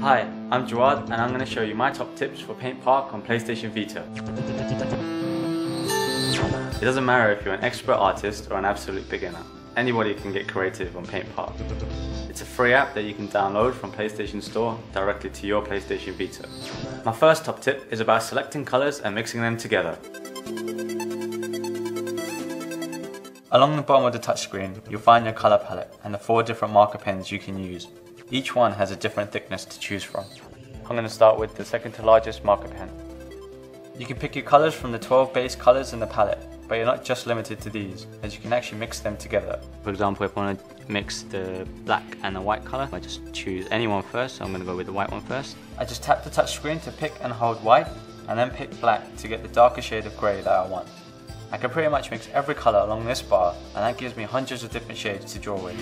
Hi, I'm Jawad and I'm going to show you my top tips for Paint Park on PlayStation Vita. It doesn't matter if you're an expert artist or an absolute beginner. Anybody can get creative on Paint Park. It's a free app that you can download from PlayStation Store directly to your PlayStation Vita. My first top tip is about selecting colors and mixing them together. Along the bottom of the touchscreen, you'll find your color palette and the 4 different marker pens you can use. Each one has a different thickness to choose from. I'm going to start with the second to largest marker pen. You can pick your colors from the 12 base colors in the palette, but you're not just limited to these, as you can actually mix them together. For example, if I want to mix the black and the white color, I just choose any one first, so I'm going to go with the white one first. I just tap the touchscreen to pick and hold white, and then pick black to get the darker shade of grey that I want. I can pretty much mix every color along this bar, and that gives me hundreds of different shades to draw with.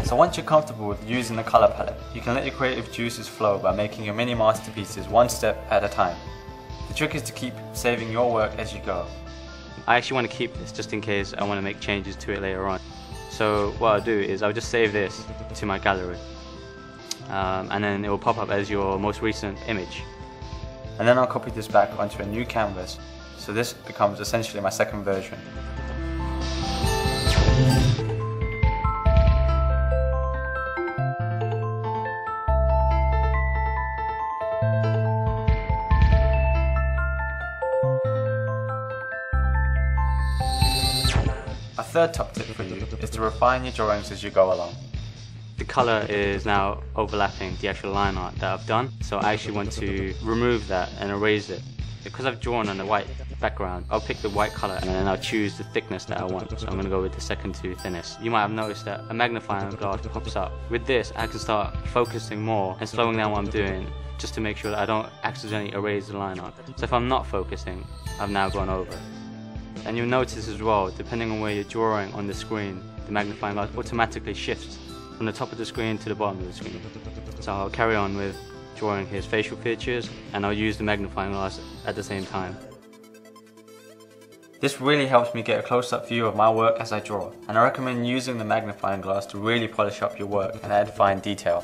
So once you're comfortable with using the color palette, you can let your creative juices flow by making your mini masterpieces one step at a time. The trick is to keep saving your work as you go. I actually want to keep this just in case I want to make changes to it later on. So what I'll do is I'll just save this to my gallery, and then it will pop up as your most recent image. And then I'll copy this back onto a new canvas, so this becomes essentially my second version. A third top tip for you is to refine your drawings as you go along. The colour is now overlapping the actual line art that I've done, so I actually want to remove that and erase it. Because I've drawn on the white background, I'll pick the white colour and then I'll choose the thickness that I want. So I'm going to go with the second to thinnest. You might have noticed that a magnifying glass pops up. With this, I can start focusing more and slowing down what I'm doing, just to make sure that I don't accidentally erase the line art. So if I'm not focusing, I've now gone over. And you'll notice as well, depending on where you're drawing on the screen, the magnifying glass automatically shifts from the top of the screen to the bottom of the screen. So I'll carry on with drawing his facial features, and I'll use the magnifying glass at the same time. This really helps me get a close-up view of my work as I draw, and I recommend using the magnifying glass to really polish up your work and add fine detail.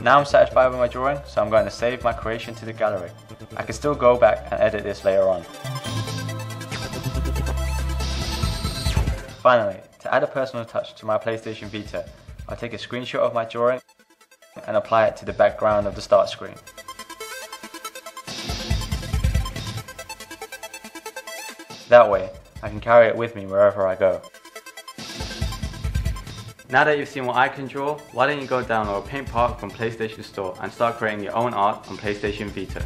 Now I'm satisfied with my drawing, so I'm going to save my creation to the gallery. I can still go back and edit this later on. Finally, to add a personal touch to my PlayStation Vita, I'll take a screenshot of my drawing and apply it to the background of the start screen. That way, I can carry it with me wherever I go. Now that you've seen what I can draw, why don't you go download Paint Park from PlayStation Store and start creating your own art on PlayStation Vita.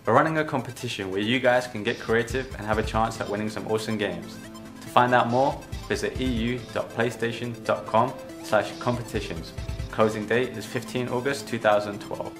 We're running a competition where you guys can get creative and have a chance at winning some awesome games. To find out more, visit eu.playstation.com/competitions. Closing date is 15 August 2012.